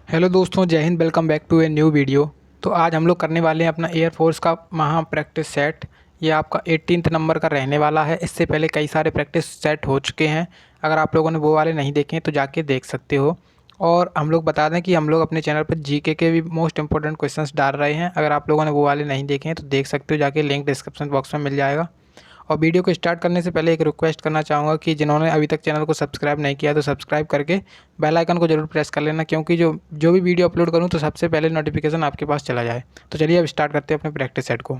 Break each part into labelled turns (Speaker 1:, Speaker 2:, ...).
Speaker 1: Hello दोस्तों, जय हिंद। Welcome back to a new video. तो आज हम लोग करने वाले हैं अपना एयरफोर्स का महा प्रैक्टिस सेट। ये आपका 18th नंबर का रहने वाला है। इससे पहले कई सारे प्रैक्टिस सेट हो चुके हैं। अगर आप लोगों ने वो वाले नहीं देखे हैं तो जाके देख सकते हो। और हम लोग बता दें कि हम लोग अपने चैनल पर जीके के भी मोस्ट इंपॉर्टेंट क्वेश्चंस डाल रहे हैं। अगर आप लोगों ने वो वाले नहीं देखे हैं तो देख सकते हो, जाके लिंक डिस्क्रिप्शन बॉक्स में मिल जाएगा। और वीडियो को स्टार्ट करने से पहले एक रिक्वेस्ट करना चाहूँगा कि जिन्होंने अभी तक चैनल को सब्सक्राइब नहीं किया तो सब्सक्राइब करके बेल आइकन को जरूर प्रेस कर लेना, क्योंकि जो भी वीडियो अपलोड करूँ तो सबसे पहले नोटिफिकेशन आपके पास चला जाए। तो चलिए अब स्टार्ट करते हैं अपने प्रैक्टिस सेट को।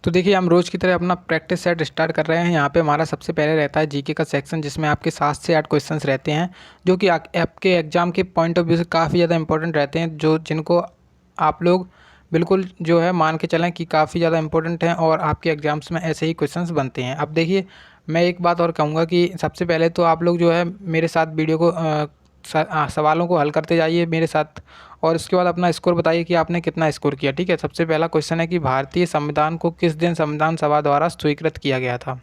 Speaker 1: तो देखिए, हम रोज़ की तरह अपना प्रैक्टिस सेट स्टार्ट कर रहे हैं। यहाँ पे हमारा सबसे पहले रहता है जीके का सेक्शन, जिसमें आपके 7 से 8 क्वेश्चंस रहते हैं, जो कि आपके एग्ज़ाम के पॉइंट ऑफ व्यू से काफ़ी ज़्यादा इंपॉर्टेंट रहते हैं, जिनको आप लोग बिल्कुल जो है मान के चलें कि काफ़ी ज़्यादा इंपॉर्टेंट हैं और आपके एग्ज़ाम्स में ऐसे ही क्वेश्चंस बनते हैं। अब देखिए, मैं एक बात और कहूँगा कि सबसे पहले तो आप लोग जो है मेरे साथ वीडियो को सवालों को हल करते जाइए मेरे साथ, और उसके बाद अपना स्कोर बताइए कि आपने कितना स्कोर किया। ठीक है। सबसे पहला क्वेश्चन है कि भारतीय संविधान को किस दिन संविधान सभा द्वारा स्वीकृत किया गया था।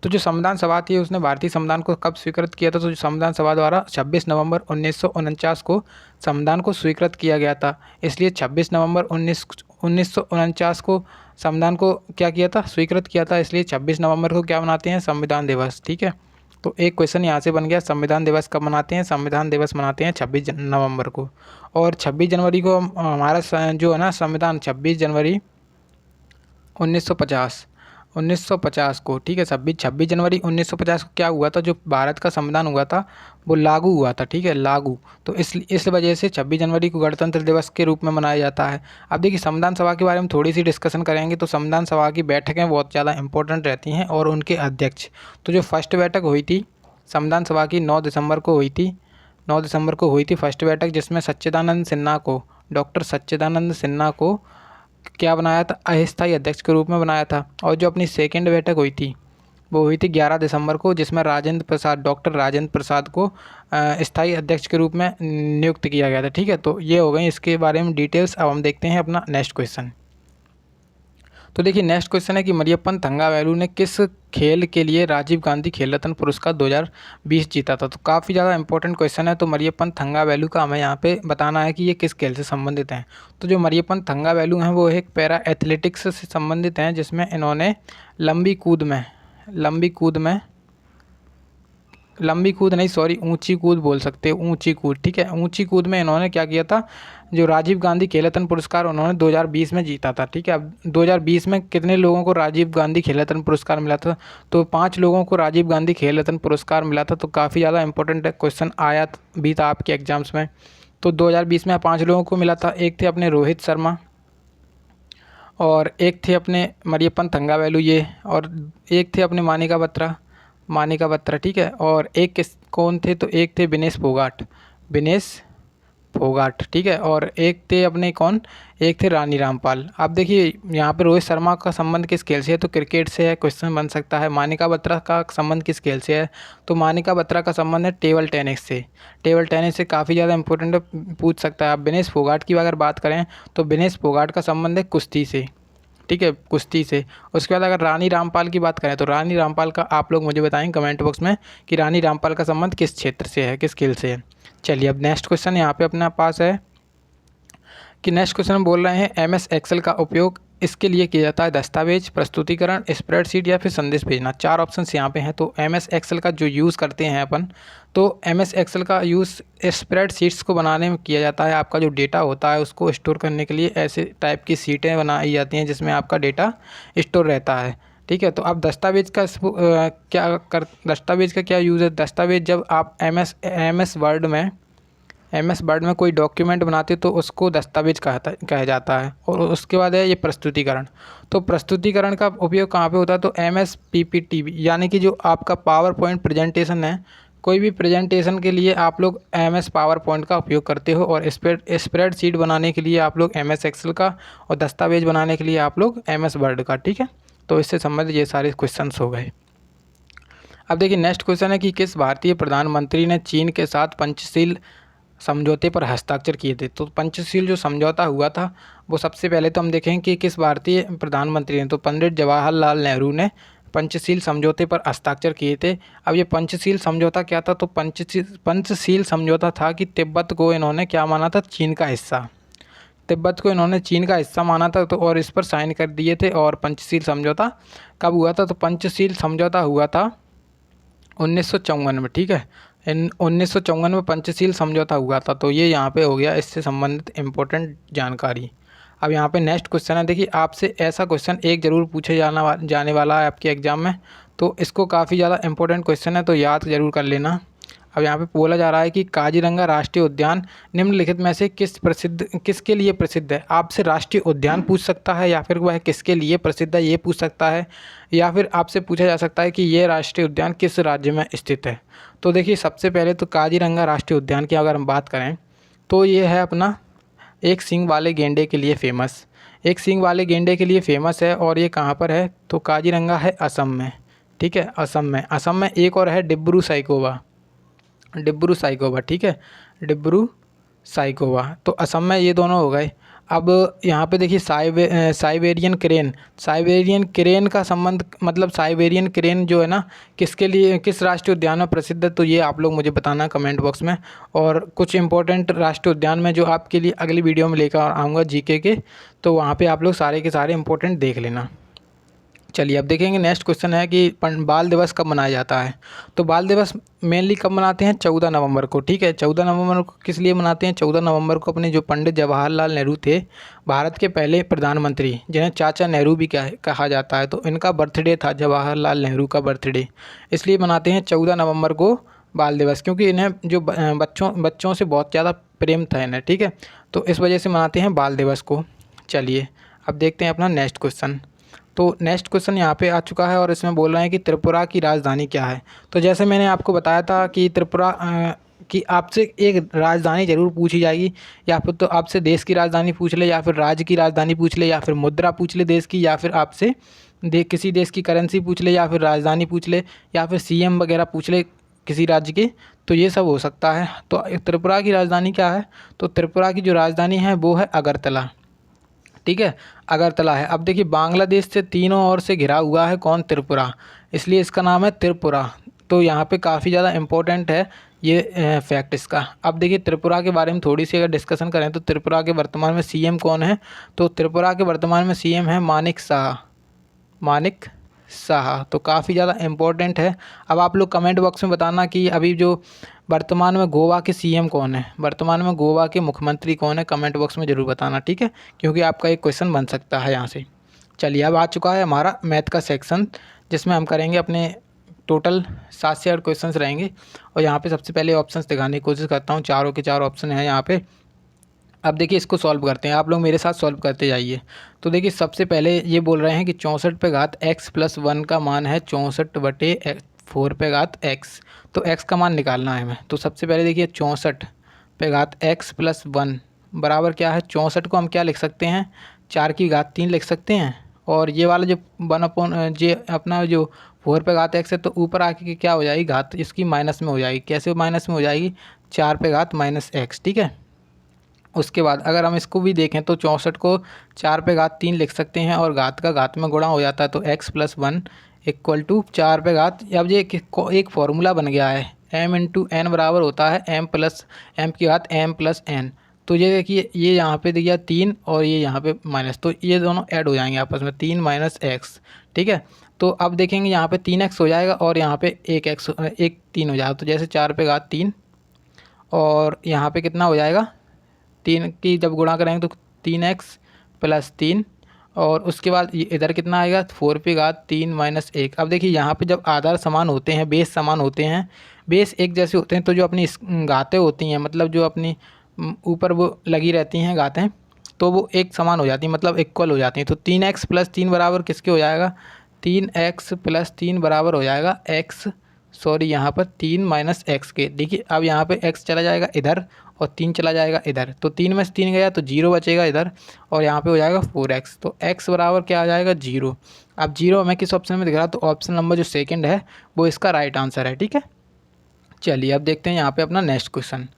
Speaker 1: तो जो संविधान सभा थी उसने भारतीय संविधान को कब स्वीकृत किया था? तो जो संविधान सभा द्वारा 26 नवंबर 1949 को संविधान को स्वीकृत किया गया था। इसलिए 26 नवंबर 1949 को संविधान को क्या किया था? स्वीकृत किया था। इसलिए 26 नवंबर को क्या मनाते हैं? संविधान दिवस। ठीक है। तो एक क्वेश्चन यहाँ से बन गया, संविधान दिवस कब मनाते हैं? संविधान दिवस मनाते हैं 26 नवंबर को। और 26 जनवरी को हमारा जो है ना संविधान, 26 जनवरी 1950 1950 को, ठीक है, 26 जनवरी 1950 को क्या हुआ था? जो भारत का संविधान हुआ था वो लागू हुआ था। ठीक है, लागू। तो इस वजह से 26 जनवरी को गणतंत्र दिवस के रूप में मनाया जाता है। अब देखिए, संविधान सभा के बारे में थोड़ी सी डिस्कशन करेंगे। तो संविधान सभा की बैठकें बहुत ज़्यादा इंपॉर्टेंट रहती हैं और उनके अध्यक्ष। तो जो फर्स्ट बैठक हुई थी संविधान सभा की 9 दिसंबर को हुई थी। 9 दिसंबर को हुई थी फर्स्ट बैठक, जिसमें डॉक्टर सच्चिदानंद सिन्हा को क्या बनाया था? अस्थायी अध्यक्ष के रूप में बनाया था। और जो अपनी सेकेंड बैठक हुई थी वो हुई थी 11 दिसंबर को, जिसमें डॉक्टर राजेंद्र प्रसाद को स्थायी अध्यक्ष के रूप में नियुक्त किया गया था। ठीक है। तो ये हो गई इसके बारे में डिटेल्स। अब हम देखते हैं अपना नेक्स्ट क्वेश्चन। तो देखिए, नेक्स्ट क्वेश्चन है कि मरियप्पन थंगावेलु ने किस खेल के लिए राजीव गांधी खेल रत्न पुरस्कार 2020 जीता था? तो काफ़ी ज़्यादा इंपॉर्टेंट क्वेश्चन है। तो मरियप्पन थंगावेलु का हमें यहाँ पे बताना है कि ये किस खेल से संबंधित हैं। तो जो मरियप्पन थंगावेलु हैं वो एक पैरा एथलेटिक्स से संबंधित हैं, जिसमें इन्होंने ऊंची कूद बोल सकते हैं, ऊंची कूद। ठीक है, ऊंची कूद में इन्होंने क्या किया था? जो राजीव गांधी खेल रत्न पुरस्कार उन्होंने 2020 में जीता था। ठीक है। अब 2020 में कितने लोगों को राजीव गांधी खेल रत्न पुरस्कार मिला था? तो 5 लोगों को राजीव गांधी खेल रत्न पुरस्कार मिला था। तो काफ़ी ज़्यादा इंपॉर्टेंट क्वेश्चन आया भी था आपके एग्जाम्स में। तो 2020 में 5 लोगों को मिला था। एक थे अपने रोहित शर्मा, और एक थे अपने मरियप्पन थंगावेलु ये, और एक थे अपने मानिका बत्रा। ठीक है। और कौन थे? तो एक थे विनेश फोगाट। ठीक है। और एक थे अपने एक थे रानी रामपाल। आप देखिए, यहाँ पे रोहित शर्मा का संबंध किस खेल से है? तो क्रिकेट से है। क्वेश्चन बन सकता है। मानिका बत्रा का संबंध किस खेल से है? तो मानिका बत्रा का संबंध है टेबल टेनिस से काफ़ी ज़्यादा इंपॉर्टेंट पूछ सकता है। आप विनेश फोगाट की अगर बात करें तो विनेश फोगाट का संबंध है कुश्ती से। ठीक है, कुश्ती से। उसके बाद अगर रानी रामपाल की बात करें तो रानी रामपाल का आप लोग मुझे बताएं कमेंट बॉक्स में कि रानी रामपाल का संबंध किस क्षेत्र से है, किस खेल से है। चलिए, अब नेक्स्ट क्वेश्चन यहाँ पे अपने पास है कि नेक्स्ट क्वेश्चन हम बोल रहे हैं एमएस एक्सेल का उपयोग इसके लिए किया जाता है: दस्तावेज, प्रस्तुतिकरण, स्प्रेडशीट या फिर संदेश भेजना। 4 ऑप्शंस यहाँ पे हैं। तो एमएस एक्सेल का जो यूज़ करते हैं अपन, तो एमएस एक्सेल का यूज़ स्प्रेडशीट्स को बनाने में किया जाता है। आपका जो डेटा होता है उसको स्टोर करने के लिए ऐसे टाइप की सीटें बनाई जाती हैं जिसमें आपका डेटा स्टोर रहता है। ठीक है। तो अब दस्तावेज का क्या यूज़ है? दस्तावेज जब आप एम एस वर्ड में कोई डॉक्यूमेंट बनाते तो उसको दस्तावेज कहा जाता है। और उसके बाद है ये प्रस्तुतिकरण। तो प्रस्तुतिकरण का उपयोग कहाँ पे होता है? तो एमएस पीपीटी, यानी कि जो आपका पावर पॉइंट प्रेजेंटेशन है, कोई भी प्रेजेंटेशन के लिए आप लोग एमएस पावर पॉइंट का उपयोग करते हो, और स्प्रेडशीट बनाने के लिए आप लोग एमएस एक्सेल का, और दस्तावेज बनाने के लिए आप लोग एमएस वर्ड का। ठीक है। तो इससे संबंधित ये सारे क्वेश्चंस हो गए। अब देखिए, नेक्स्ट क्वेश्चन है कि किस भारतीय प्रधानमंत्री ने चीन के साथ पंचशील समझौते पर हस्ताक्षर किए थे? तो पंचशील जो समझौता हुआ था वो सबसे पहले तो हम देखें कि किस भारतीय प्रधानमंत्री ने, तो पंडित जवाहरलाल नेहरू ने पंचशील समझौते पर हस्ताक्षर किए थे। अब ये पंचशील समझौता क्या था? तो पंचशील समझौता था कि तिब्बत को इन्होंने क्या माना था? चीन का हिस्सा। तिब्बत को इन्होंने चीन का हिस्सा माना था, तो और इस पर साइन कर दिए थे। और पंचशील समझौता कब हुआ था? तो पंचशील समझौता हुआ था 1954 में। ठीक है, इन 1954 में पंचशील समझौता हुआ था। तो ये यहाँ पे हो गया इससे संबंधित इम्पोर्टेंट जानकारी। अब यहाँ पे नेक्स्ट क्वेश्चन है, देखिए आपसे ऐसा क्वेश्चन एक ज़रूर पूछे जाने वाला है आपके एग्ज़ाम में, तो इसको काफ़ी ज़्यादा इम्पोर्टेंट क्वेश्चन है, तो याद ज़रूर कर लेना। अब यहाँ पे बोला जा रहा है कि काजीरंगा राष्ट्रीय उद्यान निम्नलिखित में से किसके लिए प्रसिद्ध है? आपसे राष्ट्रीय उद्यान पूछ सकता है, या फिर वह किसके लिए प्रसिद्ध है ये पूछ सकता है, या फिर आपसे पूछा जा सकता है कि ये राष्ट्रीय उद्यान किस राज्य में स्थित है। तो देखिए सबसे पहले तो काजीरंगा राष्ट्रीय उद्यान की अगर हम बात करें तो ये है अपना एक सींग वाले गेंडे के लिए फेमस, एक सींग वाले गेंडे के लिए फेमस है। और ये कहाँ पर है? तो काजीरंगा है असम में। ठीक है, असम में एक और है डिब्रू साइखोवा, ठीक है, डिब्रू साइखोवा। तो असम में ये दोनों हो गए। अब यहाँ पे देखिए साइबेरियन क्रेन का संबंध, मतलब साइबेरियन क्रेन जो है ना, किसके लिए, किस राष्ट्रीय उद्यान में प्रसिद्ध है? तो ये आप लोग मुझे बताना कमेंट बॉक्स में। और कुछ इंपॉर्टेंट राष्ट्रीय उद्यान में जो आपके लिए अगली वीडियो में लेकर आऊँगा जीके के, तो वहाँ पे आप लोग सारे के सारे इंपॉर्टेंट देख लेना। चलिए अब देखेंगे नेक्स्ट क्वेश्चन है कि बाल दिवस कब मनाया जाता है? तो बाल दिवस मेनली कब मनाते हैं? 14 नवंबर को। ठीक है, 14 नवंबर को किस लिए मनाते हैं? 14 नवंबर को अपने जो पंडित जवाहरलाल नेहरू थे, भारत के पहले प्रधानमंत्री, जिन्हें चाचा नेहरू भी कहा जाता है, तो इनका बर्थडे था, जवाहरलाल नेहरू का बर्थडे, इसलिए मनाते हैं 14 नवंबर को बाल दिवस, क्योंकि इन्हें जो बच्चों से बहुत ज़्यादा प्रेम था इन्हें। ठीक है, तो इस वजह से मनाते हैं बाल दिवस को। चलिए अब देखते हैं अपना नेक्स्ट क्वेश्चन। तो नेक्स्ट क्वेश्चन यहाँ पे आ चुका है और इसमें बोल रहे हैं कि त्रिपुरा की राजधानी क्या है? तो जैसे मैंने आपको बताया था कि त्रिपुरा कि आपसे एक राजधानी ज़रूर पूछी जाएगी, या फिर तो आपसे देश की राजधानी पूछ ले, या फिर राज्य की राजधानी पूछ ले, या फिर मुद्रा पूछ ले देश की, या फिर आपसे किसी देश की करेंसी पूछ ले, या फिर राजधानी पूछ ले, या फिर सीएम वगैरह पूछ ले किसी राज्य के, तो ये सब हो सकता है। तो त्रिपुरा की राजधानी क्या है? तो त्रिपुरा की जो राजधानी है वो है अगरतला। ठीक है, अगरतला है। अब देखिए बांग्लादेश से तीनों ओर से घिरा हुआ है कौन? त्रिपुरा, इसलिए इसका नाम है त्रिपुरा। तो यहाँ पे काफ़ी ज़्यादा इम्पोर्टेंट है ये फैक्ट इसका। अब देखिए त्रिपुरा के बारे में थोड़ी सी अगर डिस्कशन करें तो त्रिपुरा के वर्तमान में सीएम कौन है? तो त्रिपुरा के वर्तमान में सीएम है मानिक शाह। तो काफ़ी ज़्यादा इम्पोर्टेंट है। अब आप लोग कमेंट बॉक्स में बताना कि अभी जो वर्तमान में गोवा के सीएम कौन है, वर्तमान में गोवा के मुख्यमंत्री कौन है, कमेंट बॉक्स में ज़रूर बताना। ठीक है, क्योंकि आपका एक क्वेश्चन बन सकता है यहाँ से। चलिए अब आ चुका है हमारा मैथ का सेक्शन, जिसमें हम करेंगे अपने टोटल 7 से 8 क्वेश्चंस रहेंगे। और यहाँ पे सबसे पहले ऑप्शंस दिखाने की कोशिश करता हूँ, चारों के चार ऑप्शन हैं यहाँ पे। अब देखिए इसको सॉल्व करते हैं, आप लोग मेरे साथ सॉल्व करते जाइए। तो देखिए सबसे पहले ये बोल रहे हैं कि 64 पे घात x+1 का मान है 64/4 पे घात x। तो x का मान निकालना है हमें। तो सबसे पहले देखिए 64 पे घात x+1 बराबर क्या है? 64 को हम क्या लिख सकते हैं? 4 की घात 3 लिख सकते हैं। और ये वाला जो 1 जे अपना जो 4 पे घात x है, तो ऊपर आके के क्या हो जाएगी? घात इसकी माइनस में हो जाएगी। कैसे माइनस में हो जाएगी? 4 पे घात -x। ठीक है, उसके बाद अगर हम इसको भी देखें तो 64 को 4 पे घात 3 लिख सकते हैं, और घात का घात में गुणा हो जाता है, तो x+1 = 4 पे घात। अब ये एक फॉर्मूला बन गया है, m×n बराबर होता है m की घात m+n। तो ये देखिए ये यहाँ पे दिया 3 और ये यहाँ पे माइनस, तो ये दोनों ऐड हो जाएंगे आपस में, 3 - x। ठीक है, तो अब देखेंगे यहाँ पे 3x हो जाएगा और यहाँ पे 3 हो जाएगा। तो जैसे 4 पे घात 3 और यहाँ पे कितना हो जाएगा? 3 की जब गुणा करेंगे तो 3x + 3, और उसके बाद इधर कितना आएगा? 4 पे घात 3 - 1। अब देखिए यहाँ पे जब आधार समान होते हैं, बेस समान होते हैं, बेस एक जैसे होते हैं, तो जो अपनी घातें होती हैं, मतलब जो अपनी ऊपर वो लगी रहती हैं घातें, तो वो एक समान हो जाती हैं, मतलब इक्वल हो जाती हैं। तो 3x + 3 बराबर किसके हो जाएगा? 3x + 3 बराबर हो जाएगा यहाँ पर 3 - x के। देखिए अब यहाँ पे x चला जाएगा इधर और 3 चला जाएगा इधर, तो 3 में से 3 गया तो 0 बचेगा इधर, और यहाँ पे हो जाएगा 4x। तो x बराबर क्या आ जाएगा? 0। अब 0 हमें किस ऑप्शन में दिख रहा है? तो ऑप्शन नंबर जो सेकंड है वो इसका राइट आंसर है। ठीक है, चलिए अब देखते हैं यहाँ पे अपना नेक्स्ट क्वेश्चन।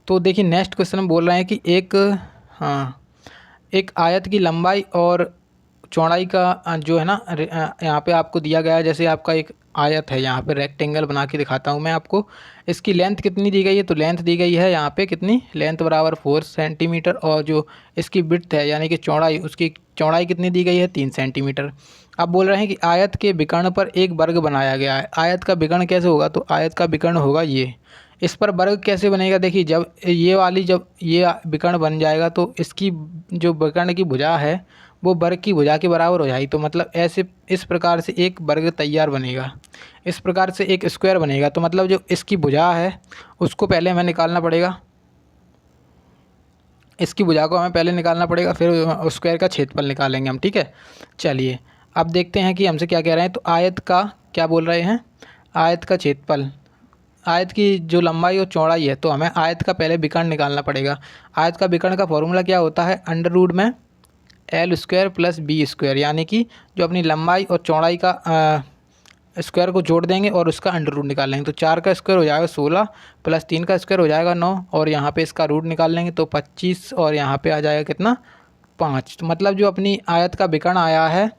Speaker 1: तो देखिए नेक्स्ट क्वेश्चन में बोल रहे हैं कि एक आयत की लंबाई और चौड़ाई का जो है ना यहाँ पे आपको दिया गया है, जैसे आपका एक आयत है, यहाँ पे रेक्टेंगल बना के दिखाता हूँ मैं आपको। इसकी लेंथ कितनी दी गई है, तो लेंथ दी गई है यहाँ पे कितनी, लेंथ बराबर 4 सेंटीमीटर, और जो इसकी विड्थ है यानी कि चौड़ाई, उसकी चौड़ाई कितनी दी गई है, 3 सेंटीमीटर। अब बोल रहे हैं कि आयत के विकर्ण पर एक वर्ग बनाया गया है। आयत का विकर्ण कैसे होगा, तो आयत का विकर्ण होगा ये। इस पर वर्ग कैसे बनेगा, देखिए जब ये विकर्ण बन जाएगा तो इसकी जो विकर्ण की भुजा है वो वर्ग की भुजा के बराबर हो जाएगी। तो मतलब ऐसे इस प्रकार से एक वर्ग तैयार बनेगा, इस प्रकार से एक स्क्वायर बनेगा। तो मतलब जो इसकी भुजा है उसको पहले हमें निकालना पड़ेगा, इसकी भुजा को हमें पहले निकालना पड़ेगा, फिर स्क्वायर का क्षेत्रफल निकालेंगे हम, ठीक है। चलिए अब देखते हैं कि हमसे क्या कह रहे हैं। तो आयत का क्या बोल रहे हैं, आयत का क्षेत्रफल, आयत की जो लंबाई और चौड़ाई है, तो हमें आयत का पहले विकर्ण निकालना पड़ेगा। आयत का विकर्ण का फॉर्मूला क्या होता है, अंडर रूट में L square plus B square, यानी कि जो अपनी लंबाई और चौड़ाई का स्क्वायर को जोड़ देंगे और उसका अंडर रूट निकाल लेंगे। तो 4 का स्क्वायर हो जाएगा 16, प्लस 3 का स्क्वायर हो जाएगा 9, और यहाँ पे इसका रूट निकाल लेंगे तो 25, और यहाँ पे आ जाएगा कितना, 5। तो मतलब जो अपनी आयत का विकर्ण आया है,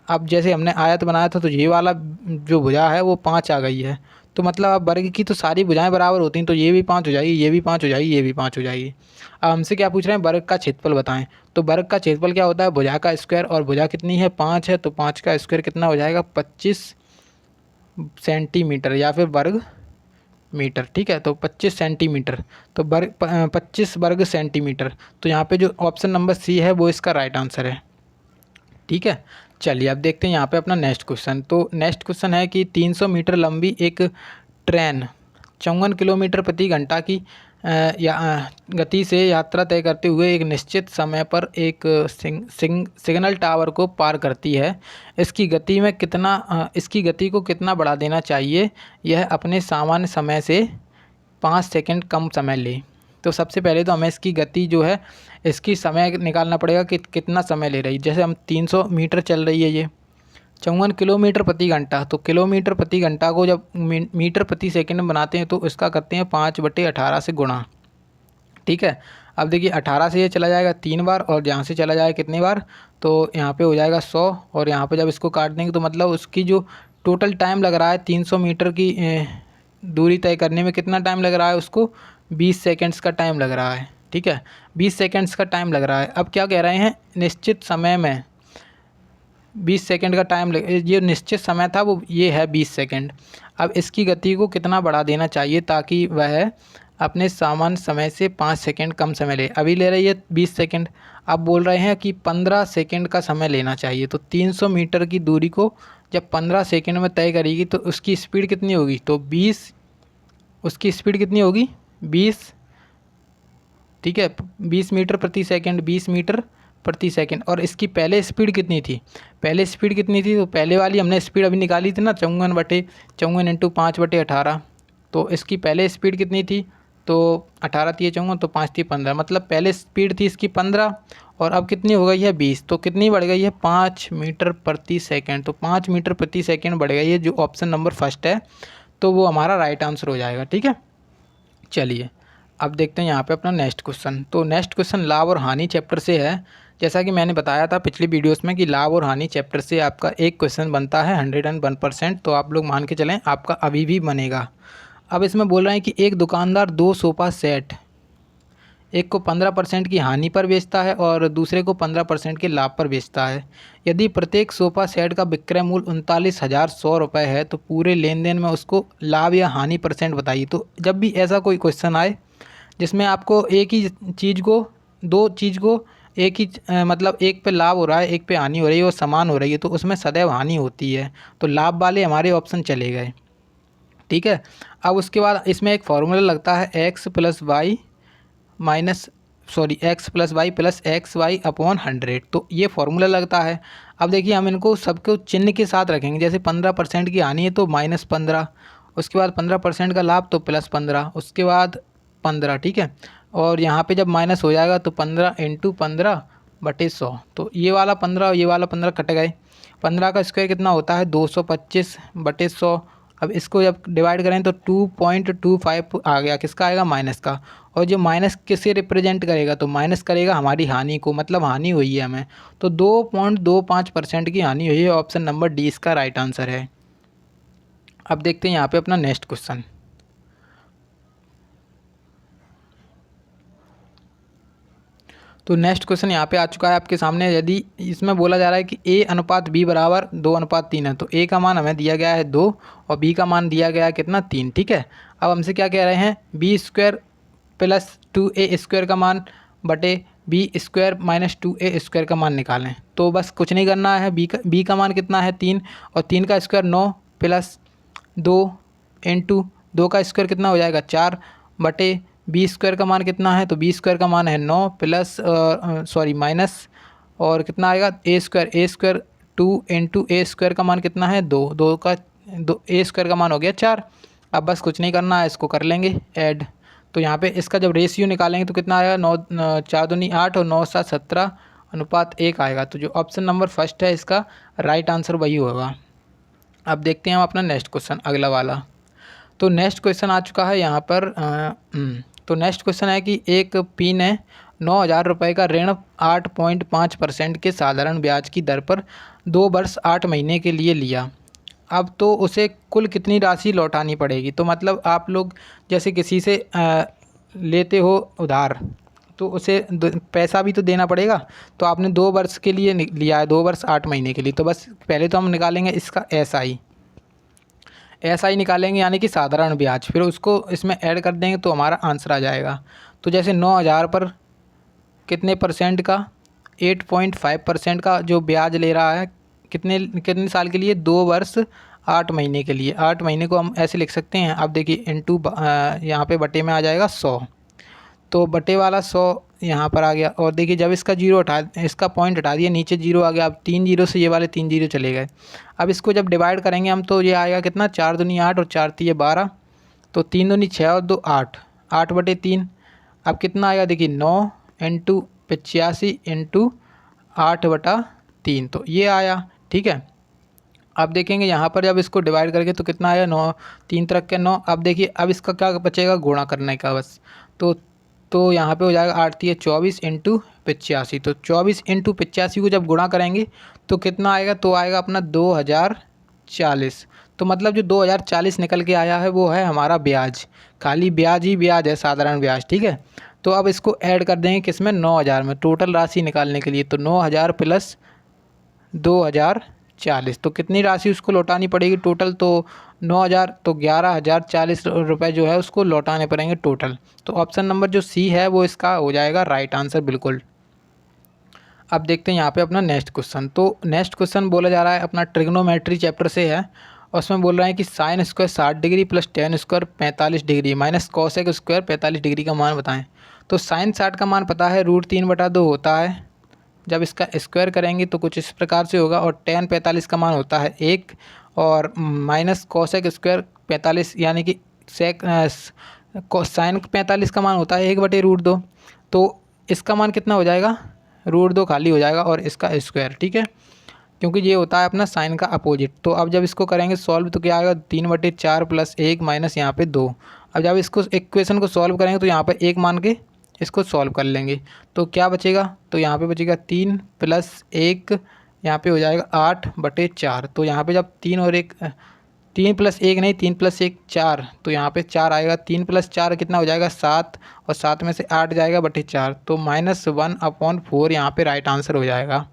Speaker 1: अब जैसे हमने आयत बनाया था तो ये वाला जो भुजा है वो 5 आ गई है। तो मतलब अब वर्ग की तो सारी भुजाएं बराबर होती हैं, तो ये भी 5 हो जाएगी, ये भी 5 हो जाएगी, ये भी 5 हो जाएगी। अब हमसे क्या पूछ रहे हैं, वर्ग का क्षेत्रफल बताएं। तो वर्ग का क्षेत्रफल क्या होता है, भुजा का स्क्वायर, और भुजा कितनी है, 5 है, तो 5 का स्क्वायर कितना हो जाएगा, 25 सेंटीमीटर या फिर वर्ग मीटर, ठीक है। तो 25 सेंटीमीटर, तो वर्ग 25 वर्ग सेंटीमीटर। तो यहाँ पे जो ऑप्शन नंबर सी है वो इसका राइट आंसर है, ठीक है। चलिए अब देखते हैं यहाँ पे अपना नेक्स्ट क्वेश्चन। तो नेक्स्ट क्वेश्चन है कि 300 मीटर लंबी एक ट्रेन 54 किलोमीटर प्रति घंटा की गति से यात्रा तय करते हुए एक निश्चित समय पर एक सिग्नल टावर को पार करती है। इसकी गति को कितना बढ़ा देना चाहिए, यह अपने सामान्य समय से 5 सेकंड कम समय ले। तो सबसे पहले तो हमें इसकी गति जो है, इसकी समय निकालना पड़ेगा कि कितना समय ले रही है। जैसे हम 300 मीटर चल रही है ये, 54 किलोमीटर प्रति घंटा, तो किलोमीटर प्रति घंटा को जब मीटर प्रति सेकंड बनाते हैं तो इसका करते हैं 5/18 से गुणा, ठीक है। अब देखिए 18 से ये चला जाएगा 3 बार, और यहाँ से चला जाएगा कितनी बार, तो यहाँ पे हो जाएगा 100, और यहाँ पे जब इसको काट देंगे तो मतलब उसकी जो टोटल टाइम लग रहा है 300 मीटर की दूरी तय करने में कितना टाइम लग रहा है, उसको 20 सेकेंड्स का टाइम लग रहा है, ठीक है। 20 सेकेंड्स का टाइम लग रहा है। अब क्या कह रहे हैं, निश्चित समय में 20 सेकंड का टाइम ये निश्चित समय था वो ये है 20 सेकंड। अब इसकी गति को कितना बढ़ा देना चाहिए ताकि वह अपने सामान्य समय से 5 सेकंड कम समय ले। अभी ले रही है 20 सेकंड, अब बोल रहे हैं कि 15 सेकंड का समय लेना चाहिए। तो 300 मीटर की दूरी को जब 15 सेकंड में तय करेगी तो उसकी स्पीड कितनी होगी, तो 20, उसकी स्पीड कितनी होगी 20, ठीक है, 20 मीटर प्रति सेकंड, 20 मीटर प्रति सेकंड। और इसकी पहले स्पीड कितनी थी, पहले स्पीड कितनी थी, तो पहले वाली हमने स्पीड अभी निकाली थी ना, 54/54 इंटू 5/18। तो इसकी पहले स्पीड कितनी थी, तो 18 थी 54, तो 5 थी 15, मतलब पहले स्पीड थी इसकी 15, और अब कितनी हो गई है 20, तो कितनी बढ़ गई है 5 मीटर प्रति सेकंड। तो 5 मीटर प्रति सेकंड बढ़ गई है, जो ऑप्शन नंबर फर्स्ट है, तो वो हमारा राइट आंसर हो जाएगा, ठीक है। चलिए अब देखते हैं यहाँ पे अपना नेक्स्ट क्वेश्चन। तो नेक्स्ट क्वेश्चन लाभ और हानि चैप्टर से है। जैसा कि मैंने बताया था पिछली वीडियोस में कि लाभ और हानि चैप्टर से आपका एक क्वेश्चन बनता है 101%, तो आप लोग मान के चलें आपका अभी भी बनेगा। अब इसमें बोल रहे हैं कि एक दुकानदार 2 सोफ़ा सेट, एक को 15% की हानि पर बेचता है और दूसरे को 15% के लाभ पर बेचता है। यदि प्रत्येक सोफ़ा सेट का विक्रय मूल्य 39,100 रुपये है तो पूरे लेन देन में उसको लाभ या हानि परसेंट बताइए। तो जब भी ऐसा कोई क्वेश्चन आए जिसमें आपको एक ही चीज़ को, दो चीज़ को एक ही मतलब एक पे लाभ हो रहा है एक पे हानि हो रही है, वो समान हो रही है, तो उसमें सदैव हानि होती है। तो लाभ वाले हमारे ऑप्शन चले गए, ठीक है। अब उसके बाद इसमें एक फार्मूला लगता है x + y plus X Y upon 100। तो ये फार्मूला लगता है। अब देखिए हम इनको सबको चिन्ह के साथ रखेंगे। जैसे 15% की हानि है तो -15, उसके बाद 15% का लाभ तो +15, उसके बाद 15, ठीक है। और यहाँ पे जब माइनस हो जाएगा तो 15 × 15/100। तो ये वाला 15 और ये वाला 15 कट गए। 15 का स्क्वायर कितना होता है 225/100। अब इसको जब डिवाइड करें तो 2.25 आ गया, किसका आएगा, माइनस का। और जो माइनस किसे रिप्रेजेंट करेगा, तो माइनस करेगा हमारी हानि को, मतलब हानि हुई है हमें। तो 2.25% की हानि हुई है। ऑप्शन नंबर डी इसका राइट आंसर है। अब देखते हैं यहाँ पे अपना नेक्स्ट क्वेश्चन। तो नेक्स्ट क्वेश्चन यहाँ पे आ चुका है आपके सामने। यदि इसमें बोला जा रहा है कि A अनुपात B बराबर 2:3 है, तो A का मान हमें दिया गया है 2 और B का मान दिया गया है कितना 3। ठीक है, अब हमसे क्या कह रहे हैं, B² प्लस 2A² का मान बटे B² माइनस 2A² का मान निकालें। तो बस कुछ नहीं करना है, B का मान कितना है 3 और 3 का स्क्वायर 9 प्लस 2 इंटू 2 का स्क्वायर कितना हो जाएगा 4 बटे B² का मान कितना है, तो B² का मान है 9 प्लस माइनस और कितना आएगा A² 2 इंटू A² का मान कितना है 2 A² का मान हो गया 4। अब बस कुछ नहीं करना है, इसको कर लेंगे ऐड। तो यहाँ पे इसका जब रेशियो निकालेंगे तो कितना आएगा 9 4 दूनी 8 और 9 7 17 अनुपात 1 आएगा। तो जो ऑप्शन नंबर फर्स्ट है इसका राइट आंसर वही होगा। अब देखते हैं हम अपना नेक्स्ट क्वेश्चन अगला वाला। तो नेक्स्ट क्वेश्चन आ चुका है यहाँ पर। तो नेक्स्ट क्वेश्चन है कि एक पी ने 9,000 रुपये का ऋण 8.5% के साधारण ब्याज की दर पर 2 वर्ष 8 महीने के लिए लिया। अब तो उसे कुल कितनी राशि लौटानी पड़ेगी। तो मतलब आप लोग जैसे किसी से लेते हो उधार, तो उसे पैसा भी तो देना पड़ेगा। तो आपने 2 वर्ष के लिए लिया है, 2 वर्ष 8 महीने के लिए। तो बस पहले तो हम निकालेंगे इसका SI निकालेंगे, यानी कि साधारण ब्याज। फिर उसको इसमें ऐड कर देंगे तो हमारा आंसर आ जाएगा। तो जैसे 9,000 पर कितने परसेंट का 8.5% का जो ब्याज ले रहा है, कितने साल के लिए 2 वर्ष 8 महीने के लिए। 8 महीने को हम ऐसे लिख सकते हैं। अब देखिए इंटू यहाँ पे बटे में आ जाएगा 100, तो बटे वाला 100 यहाँ पर आ गया। और देखिए जब इसका इसका पॉइंट हटा दिया, नीचे जीरो आ गया। अब 3 जीरो से ये वाले 3 जीरो चले गए। अब इसको जब डिवाइड करेंगे हम तो ये आएगा कितना 4 दूनी 8 और 4 3 12, तो 3 दूनी 6 और 2 8, 8 बटे 3। अब कितना आएगा देखिए 9 इंटू 85 इंटू 8/3, तो ये आया। ठीक है, अब देखेंगे यहाँ पर जब इसको डिवाइड करके तो कितना आया 9, 3 तरह के 9। अब देखिए अब इसका क्या बचेगा गुणा करने का बस। तो यहाँ पे हो जाएगा 8 3 24 इंटू 85। तो 24 इंटू 85 को जब गुणा करेंगे तो कितना आएगा, तो आएगा अपना 2040। तो मतलब जो 2040 निकल के आया है वो है हमारा ब्याज। खाली ब्याज ही ब्याज है, साधारण ब्याज। ठीक है, तो अब इसको ऐड कर देंगे किसमें 9,000 में, टोटल राशि निकालने के लिए। तो 9,000 प्लस 2,040, तो कितनी राशि उसको लौटानी पड़ेगी टोटल, तो 9,000 तो 11,040 रुपये जो है उसको लौटाने पड़ेंगे टोटल। तो ऑप्शन नंबर जो सी है वो इसका हो जाएगा राइट आंसर बिल्कुल। अब देखते हैं यहाँ पे अपना नेक्स्ट क्वेश्चन। तो नेक्स्ट क्वेश्चन बोला जा रहा है अपना ट्रिग्नोमेट्री चैप्टर से है, और उसमें बोल रहे हैं कि sine square 60 degree plus ten square 45 degree minus cosec square 45 degree का मान बताएं। तो साइन 60 का मान पता है √3/2 होता है। जब इसका स्क्वायर करेंगे तो कुछ इस प्रकार से होगा। और टेन 45 का मान होता है 1, और माइनस कॉसेक स्क्वायर 45 यानी कि साइन 45 का मान होता है 1/√2। तो इसका मान कितना हो जाएगा, √2 खाली हो जाएगा और इसका स्क्वायर। ठीक है, क्योंकि ये होता है अपना साइन का अपोजिट। तो अब जब इसको करेंगे सॉल्व तो क्या आएगा 3/4 प्लस 1 माइनस यहाँ पे 2। अब जब इसको इक्वेशन को सॉल्व करेंगे तो यहाँ पर 1 मान के इसको सॉल्व कर लेंगे तो क्या बचेगा, तो यहाँ पे बचेगा 3 प्लस 1, यहाँ पे हो जाएगा 8/4। तो यहाँ पे जब 3 और 1 3 प्लस 1 नहीं 3 प्लस 1 4, तो यहाँ पे 4 आएगा। 3 प्लस 4 कितना हो जाएगा 7, और 7 में से 8 जाएगा बटे 4, तो -1/4 यहाँ पे राइट आंसर हो जाएगा।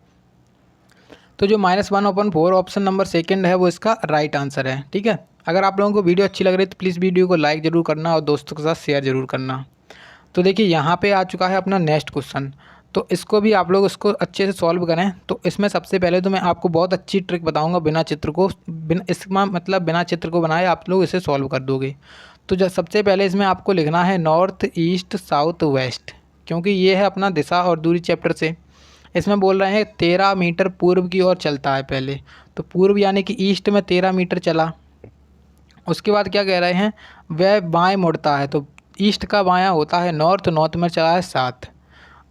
Speaker 1: तो जो -1/4 ऑप्शन नंबर सेकंड है वो इसका राइट आंसर है। ठीक है, अगर आप लोगों को वीडियो अच्छी लग रही है तो प्लीज़ वीडियो को लाइक ज़रूर करना और दोस्तों के साथ शेयर ज़रूर करना। तो देखिए यहाँ पे आ चुका है अपना नेक्स्ट क्वेश्चन। तो इसको भी आप लोग इसको अच्छे से सॉल्व करें। तो इसमें सबसे पहले तो मैं आपको बहुत अच्छी ट्रिक बताऊंगा, बिना चित्र को बनाए आप लोग इसे सॉल्व कर दोगे। तो जब सबसे पहले इसमें आपको लिखना है नॉर्थ ईस्ट साउथ वेस्ट, क्योंकि ये है अपना दिशा और दूरी चैप्टर से। इसमें बोल रहे हैं 13 मीटर पूर्व की ओर चलता है पहले, तो पूर्व यानी कि ईस्ट में 13 मीटर चला। उसके बाद क्या कह रहे हैं, वह बाएँ मुड़ता है, तो ईस्ट का बायां होता है नॉर्थ, नॉर्थ में चला है 7।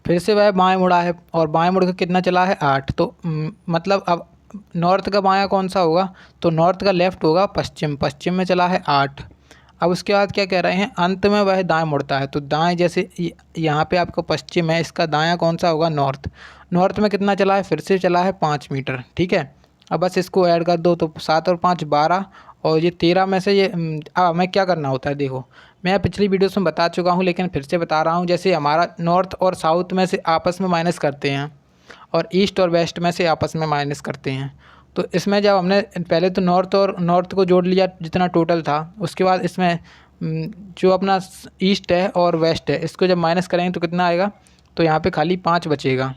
Speaker 1: फिर से वह बाएं मुड़ा है और बाएं मुड़ कर कितना चला है 8। तो मतलब अब नॉर्थ का बायां कौन सा होगा, तो नॉर्थ का लेफ़्ट होगा पश्चिम, पश्चिम में चला है 8। अब उसके बाद क्या कह रहे हैं, अंत में वह दाएं मुड़ता है। तो दाएं जैसे यहाँ पे आपका पश्चिम है, इसका दायां कौन सा होगा, नॉर्थ। नॉर्थ में कितना चला है, फिर से चला है 5 मीटर, ठीक है। अब बस इसको ऐड कर दो, तो 7 और 5 12, और ये 13 में से ये अब हमें क्या करना होता है, देखो मैं पिछली वीडियोस में बता चुका हूँ लेकिन फिर से बता रहा हूँ। जैसे हमारा नॉर्थ और साउथ में से आपस में माइनस करते हैं और ईस्ट और वेस्ट में से आपस में माइनस करते हैं। तो इसमें जब हमने पहले तो नॉर्थ को जोड़ लिया जितना टोटल था, उसके बाद इसमें जो अपना ईस्ट है और वेस्ट है इसको जब माइनस करेंगे तो कितना आएगा, तो यहाँ पे खाली 5 बचेगा,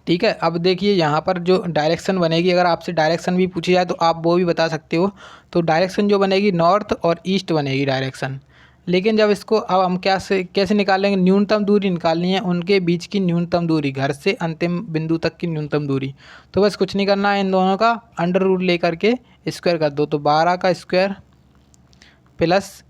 Speaker 1: ठीक है। अब देखिए यहाँ पर जो डायरेक्शन बनेगी, अगर आपसे डायरेक्शन भी पूछी जाए तो आप वो भी बता सकते हो। तो डायरेक्शन जो बनेगी नॉर्थ और ईस्ट बनेगी डायरेक्शन। लेकिन जब इसको अब हम कैसे निकालेंगे, न्यूनतम दूरी निकालनी है, उनके बीच की न्यूनतम दूरी, घर से अंतिम बिंदु तक की न्यूनतम दूरी। तो बस कुछ नहीं करना है, इन दोनों का अंडर रूट ले करके स्क्वायर कर दो। तो 12 का स्क्वायर प्लस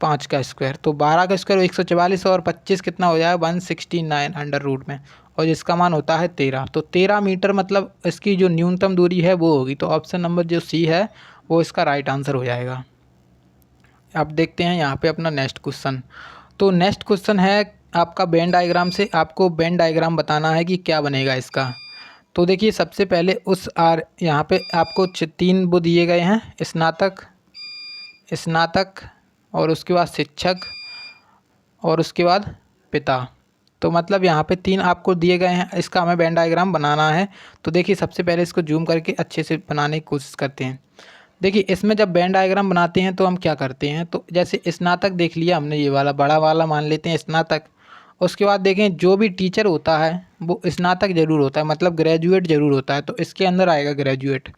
Speaker 1: 5 का स्क्वायर, तो 12 का स्क्वायर 144 और 25 कितना हो जाएगा 169 अंडर रूट में, और जिसका मान होता है 13। तो 13 मीटर मतलब इसकी जो न्यूनतम दूरी है वो होगी। तो ऑप्शन नंबर जो सी है वो इसका राइट आंसर हो जाएगा। अब देखते हैं यहाँ पे अपना नेक्स्ट क्वेश्चन। तो नेक्स्ट क्वेश्चन है आपका वेन डायग्राम से, आपको वेन डायग्राम बताना है कि क्या बनेगा इसका। तो देखिए सबसे पहले यहाँ पे आपको 3 वो दिए गए हैं, स्नातक और उसके बाद शिक्षक और उसके बाद पिता। तो मतलब यहाँ पे 3 आपको दिए गए हैं, इसका हमें वेन डायग्राम बनाना है। तो देखिए सबसे पहले इसको जूम करके अच्छे से बनाने की कोशिश करते हैं। देखिए इसमें जब वेन डायग्राम बनाते हैं तो हम क्या करते हैं, तो जैसे स्नातक देख लिया हमने, ये वाला बड़ा वाला मान लेते हैं स्नातक। उसके बाद देखें जो भी टीचर होता है वो स्नातक ज़रूर होता है, मतलब ग्रेजुएट ज़रूर होता है, तो इसके अंदर आएगा ग्रेजुएट।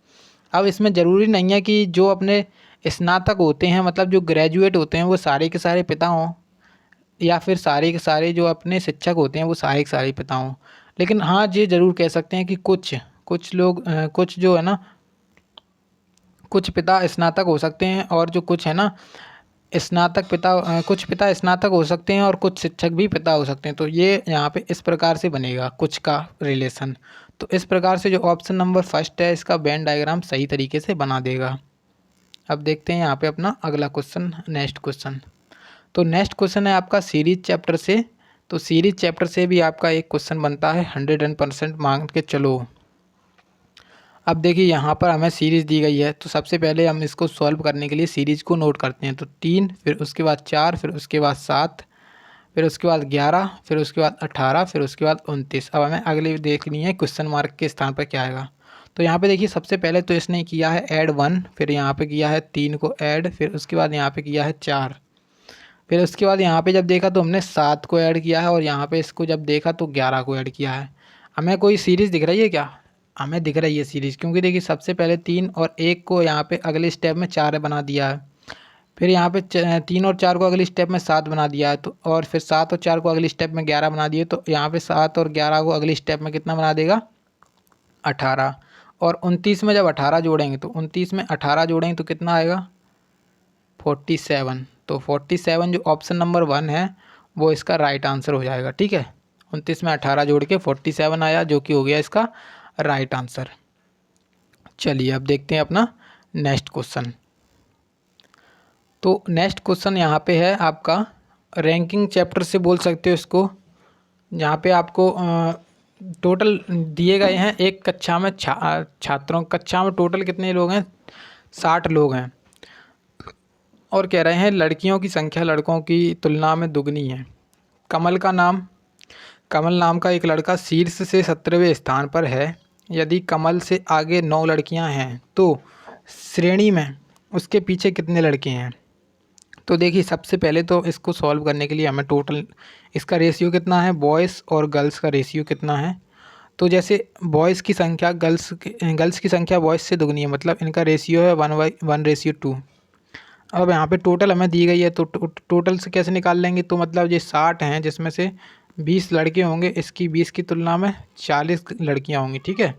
Speaker 1: अब इसमें ज़रूरी नहीं है कि जो अपने स्नातक होते हैं, मतलब जो ग्रेजुएट होते हैं वो सारे के सारे पिता हों, या फिर सारे के सारे जो अपने शिक्षक होते हैं वो सारे के सारे पिता हों। लेकिन हाँ ये ज़रूर कह सकते हैं कि कुछ लोग कुछ जो है ना, कुछ पिता स्नातक हो सकते हैं, और जो कुछ है ना स्नातक पिता, कुछ पिता स्नातक हो सकते हैं और कुछ शिक्षक भी पिता हो सकते हैं। तो ये यहाँ पे इस प्रकार से बनेगा कुछ का रिलेशन। तो इस प्रकार से जो ऑप्शन नंबर फर्स्ट है इसका वेन डायग्राम सही तरीके से बना देगा। अब देखते हैं यहाँ पे अपना अगला क्वेश्चन, नेक्स्ट क्वेश्चन। तो नेक्स्ट क्वेश्चन है आपका सीरीज चैप्टर से। तो सीरीज चैप्टर से भी आपका एक क्वेश्चन बनता है, 100% मान के चलो। अब देखिए यहाँ पर हमें सीरीज़ दी गई है, तो सबसे पहले हम इसको सॉल्व करने के लिए सीरीज़ को नोट करते हैं। तो 3, फिर उसके बाद 4, फिर उसके बाद 7, फिर उसके बाद 11, फिर उसके बाद 18, फिर उसके बाद 29। अब हमें अगले देखनी है क्वेश्चन मार्क के स्थान पर क्या आएगा। तो यहाँ पे देखिए सबसे पहले तो इसने किया है ऐड 1, फिर यहाँ पे किया है 3 को ऐड, फिर उसके बाद यहाँ पे किया है 4, फिर उसके बाद यहाँ पे जब देखा तो हमने 7 को ऐड किया है, और यहाँ पे इसको जब देखा तो 11 को ऐड किया है। हमें कोई सीरीज़ दिख रही है क्या, हमें दिख रही है सीरीज़, क्योंकि देखिए सबसे पहले 3 और 1 को यहाँ पे अगले स्टेप में 4 बना दिया है, फिर यहाँ पे 3 और 4 को अगले स्टेप में 7 बना दिया है, तो और फिर 7 और 4 को अगले स्टेप में 11 बना दिए। तो यहाँ पे 7 और 11 को अगले स्टेप में कितना बना देगा, 18। और 29 में जब 18 जोड़ेंगे, तो 29 में 18 जोड़ेंगे तो कितना आएगा 47। तो 47 जो ऑप्शन नंबर 1 है वो इसका राइट आंसर हो जाएगा, ठीक है। 29 में 18 जोड़ के 47 आया, जो कि हो गया इसका राइट आंसर। चलिए अब देखते हैं अपना नेक्स्ट क्वेश्चन। तो नेक्स्ट क्वेश्चन यहाँ पे है आपका रैंकिंग चैप्टर से बोल सकते हो इसको। यहाँ पे आपको टोटल दिए गए हैं एक कक्षा में छात्रों, कक्षा में टोटल कितने लोग हैं, 60 लोग हैं, और कह रहे हैं लड़कियों की संख्या लड़कों की तुलना में दुगनी है। कमल नाम का एक लड़का शीर्ष से 17वें स्थान पर है। यदि कमल से आगे 9 लड़कियां हैं तो श्रेणी में उसके पीछे कितने लड़के हैं। तो देखिए सबसे पहले तो इसको सॉल्व करने के लिए हमें टोटल इसका रेशियो कितना है, बॉयज़ और गर्ल्स का रेशियो कितना है। तो जैसे बॉयज़ की संख्या गर्ल्स की संख्या बॉयज़ से दुगनी है, मतलब इनका रेशियो है 1:1:2। अब यहाँ पे टोटल हमें दी गई है, तो टोटल से कैसे निकाल लेंगे, तो मतलब ये 60 हैं जिसमें से 20 लड़के होंगे, इसकी 20 की तुलना में 40 लड़कियाँ होंगी, ठीक है।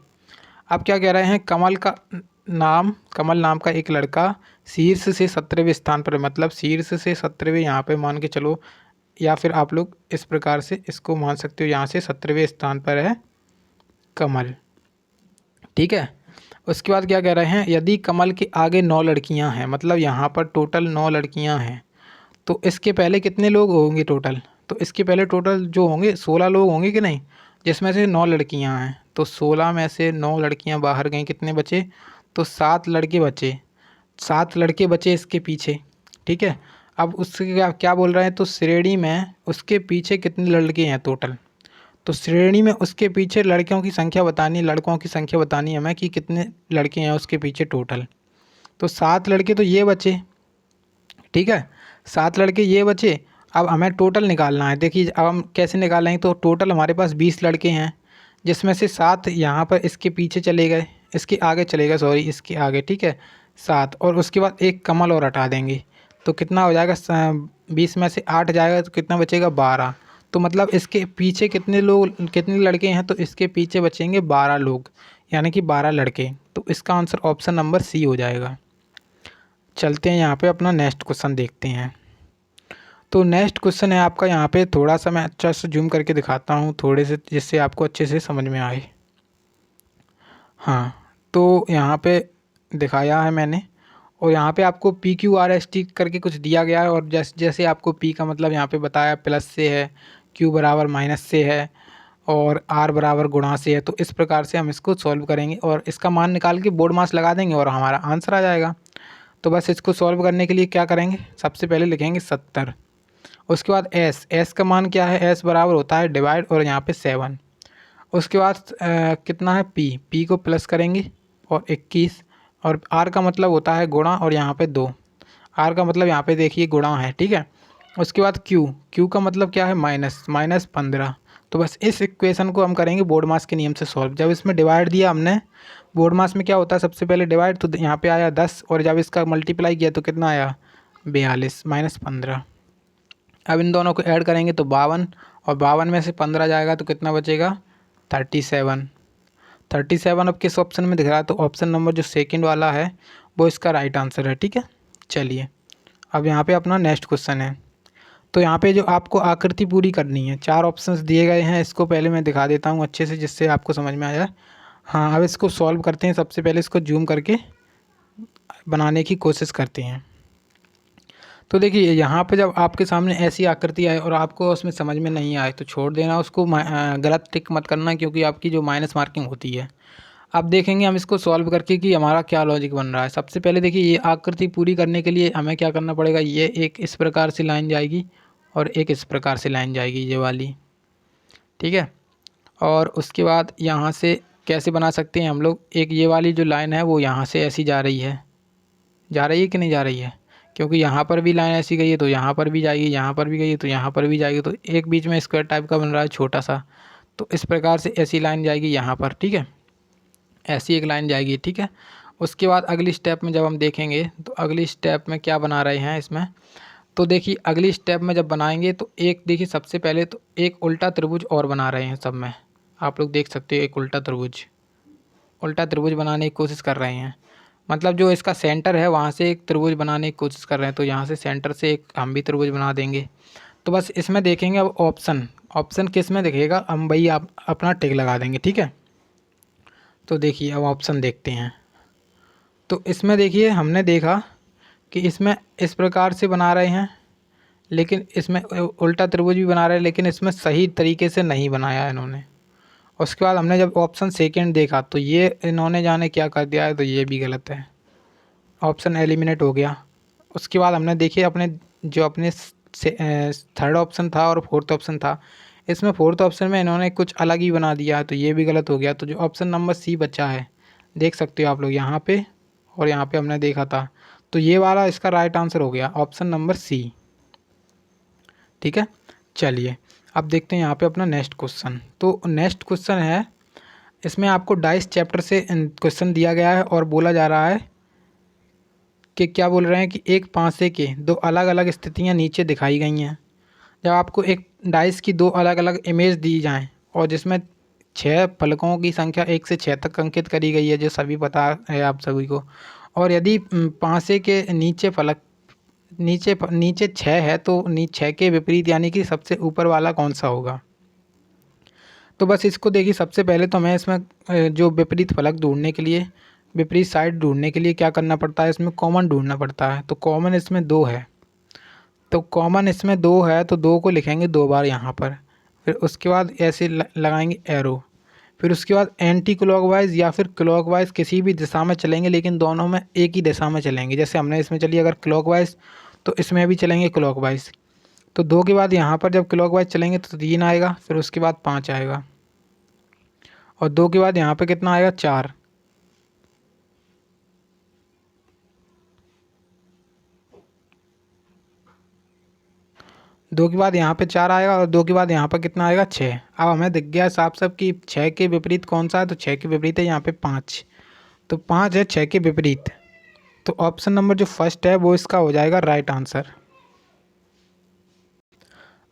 Speaker 1: अब क्या कह रहे हैं, कमल नाम का एक लड़का शीर्ष से 17वें स्थान पर है, मतलब शीर्ष से 17वें यहाँ पे मान के चलो, या फिर आप लोग इस प्रकार से इसको मान सकते हो, यहाँ से 17वें स्थान पर है कमल, ठीक है। उसके बाद क्या कह रहे हैं, यदि कमल के आगे 9 लड़कियां हैं, मतलब यहाँ पर टोटल 9 लड़कियां हैं, तो इसके पहले कितने लोग होंगे टोटल? तो इसके पहले टोटल जो होंगे 16 लोग होंगे कि नहीं, जिसमें से 9 लड़कियां हैं। तो 16 में से 9 लड़कियां बाहर गईं, कितने बचे? तो 7 लड़के बचे, 7 लड़के बचे इसके पीछे, ठीक है। अब उसके क्या क्या बोल रहे हैं, तो श्रेणी में उसके पीछे कितने लड़के हैं टोटल। तो श्रेणी में उसके पीछे लड़कियों की संख्या बतानी, लड़कों की संख्या बतानी है हमें कि कितने लड़के हैं उसके पीछे टोटल। तो 7 लड़के तो ये बचे, ठीक है, 7 लड़के ये बचे। अब हमें टोटल निकालना है। देखिए अब हम कैसे निकालेंगे, तो टोटल हमारे पास 20 लड़के हैं, जिसमें से 7 यहाँ पर इसके पीछे चले गए, इसके आगे चले गए, सॉरी इसके आगे, ठीक है 7, और उसके बाद एक कमल और हटा देंगे तो कितना हो जाएगा, 20 में से 8 जाएगा तो कितना बचेगा, 12। तो मतलब इसके पीछे कितने लोग, कितने लड़के हैं, तो इसके पीछे बचेंगे 12 लोग, यानी कि 12 लड़के। तो इसका आंसर ऑप्शन नंबर सी हो जाएगा। चलते हैं यहाँ पे अपना नेक्स्ट क्वेश्चन देखते हैं। तो नेक्स्ट क्वेश्चन है आपका, यहाँ पे थोड़ा सा मैं अच्छा से जूम करके दिखाता हूँ थोड़े से, जिससे आपको अच्छे से समझ में आए। हाँ, तो यहाँ पे दिखाया है मैंने, और यहाँ पे आपको P Q R S T करके कुछ दिया गया है, और जैसे जैसे आपको पी का मतलब यहाँ पे बताया प्लस से है, क्यू बराबर माइनस से है, और आर बराबर गुणा से है। तो इस प्रकार से हम इसको सॉल्व करेंगे और इसका मान निकाल के बोर्ड मास लगा देंगे और हमारा आंसर आ जाएगा। तो बस इसको सॉल्व करने के लिए क्या करेंगे, सबसे पहले लिखेंगे 70। उसके बाद एस का मान क्या है, एस बराबर होता है डिवाइड और यहाँ पे 7। उसके बाद कितना है, पी को प्लस करेंगे और 21, और आर का मतलब होता है गुणा और यहाँ पे 2, आर का मतलब यहाँ पे देखिए गुणा है, ठीक है। उसके बाद क्यू का मतलब क्या है, माइनस 15। तो बस इस इक्वेशन को हम करेंगे बोर्ड मास के नियम से सॉल्व। जब इसमें डिवाइड दिया हमने, बोर्ड मास में क्या होता है सबसे पहले डिवाइड, तो यहाँ पे आया 10, और जब इसका मल्टीप्लाई किया तो कितना आया, 42 माइनस 15। अब इन दोनों को ऐड करेंगे तो 52, और 52 में से 15 जाएगा तो कितना बचेगा, 37। अब किस ऑप्शन में दिख रहा है, तो ऑप्शन नंबर जो सेकंड वाला है वो इसका राइट आंसर है, ठीक है। चलिए अब यहाँ पे अपना नेक्स्ट क्वेश्चन है। तो यहाँ पे जो आपको आकृति पूरी करनी है, 4 ऑप्शंस दिए गए हैं, इसको पहले मैं दिखा देता हूँ अच्छे से जिससे आपको समझ में आ जाए। हाँ, अब इसको सॉल्व करते हैं। सबसे पहले इसको जूम करके बनाने की कोशिश करते हैं। तो देखिए यहाँ पे जब आपके सामने ऐसी आकृति आए और आपको उसमें समझ में नहीं आए तो छोड़ देना उसको, गलत टिक मत करना, क्योंकि आपकी जो माइनस मार्किंग होती है। अब देखेंगे हम इसको सॉल्व करके कि हमारा क्या लॉजिक बन रहा है। सबसे पहले देखिए ये आकृति पूरी करने के लिए हमें क्या करना पड़ेगा, ये एक इस प्रकार से लाइन जाएगी और एक इस प्रकार से लाइन जाएगी, ये वाली, ठीक है। और उसके बाद यहाँ से कैसे बना सकते हैं हम लोग, एक ये वाली जो लाइन है वो यहाँ से ऐसी जा रही है, कि नहीं जा रही है, क्योंकि यहाँ पर भी लाइन ऐसी गई है तो यहाँ पर भी जाएगी, यहाँ पर भी गई है तो यहाँ पर भी जाएगी। तो एक बीच में स्क्वायर टाइप का बन रहा है छोटा सा, तो इस प्रकार से ऐसी लाइन जाएगी यहाँ पर, ठीक है, ऐसी एक लाइन जाएगी, ठीक है। उसके बाद अगली स्टेप में जब हम देखेंगे तो अगली स्टेप में क्या बना रहे हैं इसमें, तो देखिए अगली स्टेप में जब बनाएंगे तो एक देखिए सबसे पहले तो एक उल्टा त्रिभुज और बना रहे हैं सब में, आप लोग देख सकते हो एक उल्टा त्रिभुज बनाने की कोशिश कर रहे हैं। मतलब जो इसका सेंटर है वहाँ से एक त्रिभुज बनाने की कोशिश कर रहे हैं, तो यहाँ से सेंटर से एक हम भी त्रिभुज बना देंगे। तो बस इसमें देखेंगे अब ऑप्शन किस में दिखेगा, हम भाई आप अपना टिक लगा देंगे, ठीक है। तो देखिए अब ऑप्शन देखते हैं। तो इसमें देखिए हमने देखा कि इसमें इस प्रकार से बना रहे हैं, लेकिन इसमें उल्टा त्रिभुज भी बना रहे हैं, लेकिन इसमें सही तरीके से नहीं बनाया इन्होंने। उसके बाद हमने जब ऑप्शन सेकंड देखा तो ये इन्होंने जाने क्या कर दिया है, तो ये भी गलत है, ऑप्शन एलिमिनेट हो गया। उसके बाद हमने देखिए अपने थर्ड ऑप्शन था और फोर्थ ऑप्शन था, इसमें फोर्थ ऑप्शन में इन्होंने कुछ अलग ही बना दिया है, तो ये भी गलत हो गया। तो जो ऑप्शन नंबर सी बचा है, देख सकते हो आप लोग यहाँ पे और यहाँ पे हमने देखा था, तो ये वाला इसका राइट आंसर हो गया ऑप्शन नंबर सी, ठीक है। चलिए अब देखते हैं यहाँ पे अपना नेक्स्ट क्वेश्चन। तो नेक्स्ट क्वेश्चन है, इसमें आपको डाइस चैप्टर से क्वेश्चन दिया गया है और बोला जा रहा है कि क्या बोल रहे हैं कि एक पासे के दो अलग अलग स्थितियाँ नीचे दिखाई गई हैं। जब आपको एक डाइस की दो अलग अलग इमेज दी जाएं और जिसमें 6 फलकों की संख्या 1 से 6 तक अंकित करी गई है, जो सभी पता है आप सभी को, और यदि पासे के नीचे फलक नीचे 6 है तो 6 के विपरीत यानी कि सबसे ऊपर वाला कौन सा होगा। तो बस इसको देखिए, सबसे पहले तो मैं इसमें जो विपरीत फलक ढूंढने के लिए विपरीत साइड ढूंढने के लिए क्या करना पड़ता है, इसमें कॉमन ढूंढना पड़ता है। तो कॉमन इसमें 2 है, तो कॉमन इसमें 2 है तो 2 को लिखेंगे 2 बार यहाँ पर। फिर उसके बाद ऐसे लगाएंगे एरो। फिर उसके बाद एंटी क्लॉकवाइज या फिर क्लॉकवाइज किसी भी दिशा में चलेंगे, लेकिन दोनों में एक ही दिशा में चलेंगे। जैसे हमने इसमें चलिए अगर क्लॉकवाइज, तो इसमें भी चलेंगे क्लॉकवाइज। तो 2 के बाद यहाँ पर जब क्लॉकवाइज चलेंगे तो 3 आएगा, फिर उसके बाद 5 आएगा, और 2 के बाद यहाँ पे कितना आएगा, 4। दो के बाद यहाँ पे 4 आएगा, और 2 के बाद यहाँ पर कितना आएगा, 6। अब हमें दिख गया साफ साफ कि 6 के विपरीत कौन सा है, तो 6 के विपरीत है यहाँ पे 5। तो 5 है 6 के विपरीत। तो ऑप्शन नंबर जो फर्स्ट है वो इसका हो जाएगा राइट आंसर।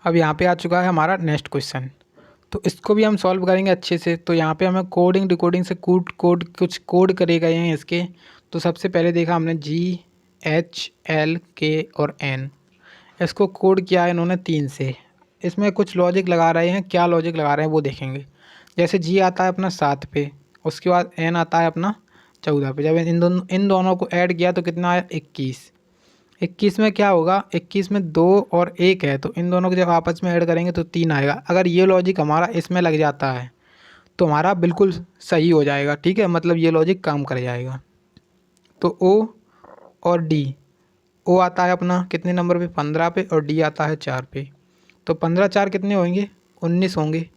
Speaker 1: अब यहाँ पे आ चुका है हमारा नेक्स्ट क्वेश्चन, तो इसको भी हम सॉल्व करेंगे अच्छे से। तो यहाँ पे हमें कोडिंग डिकोडिंग से कुछ कोड करे गए हैं इसके। तो सबसे पहले देखा हमने GHLK और N, इसको कोड किया है इन्होंने 3 से। इसमें कुछ लॉजिक लगा रहे हैं, क्या लॉजिक लगा रहे हैं वो देखेंगे। जैसे G आता है अपना 7 पे, उसके बाद N आता है अपना 14 पे। जब इन दोनों को ऐड किया तो कितना आया, 21। 21 में क्या होगा, 21 में 2 और 1 है, तो इन दोनों को जब आपस में ऐड करेंगे तो 3 आएगा। अगर ये लॉजिक हमारा इसमें लग जाता है तो हमारा बिल्कुल सही हो जाएगा, ठीक है, मतलब ये लॉजिक काम कर जाएगा। तो O और D, O आता है अपना कितने नंबर पे, 15 पे, और D आता है 4 पे। तो 15 4 कितने होंगे, 19 होंगे,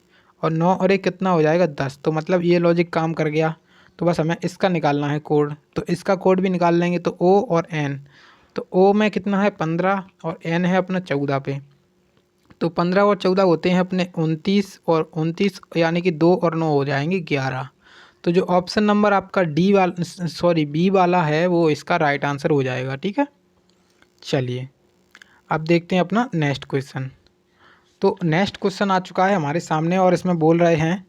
Speaker 1: और 9 और 1 कितना हो जाएगा, 10। तो मतलब ये लॉजिक काम कर गया। तो बस हमें इसका निकालना है कोड, तो इसका कोड भी निकाल लेंगे। तो O और N, तो O में कितना है 15 और N है अपना 14 पे। तो 15 और 14 होते हैं अपने 29, और 29 यानी कि 2 और 9 हो जाएंगे 11। तो जो ऑप्शन नंबर आपका बी वाला है वो इसका राइट आंसर हो जाएगा, ठीक है। चलिए अब देखते हैं अपना नेक्स्ट क्वेश्चन। तो नेक्स्ट क्वेश्चन आ चुका है हमारे सामने, और इसमें बोल रहे हैं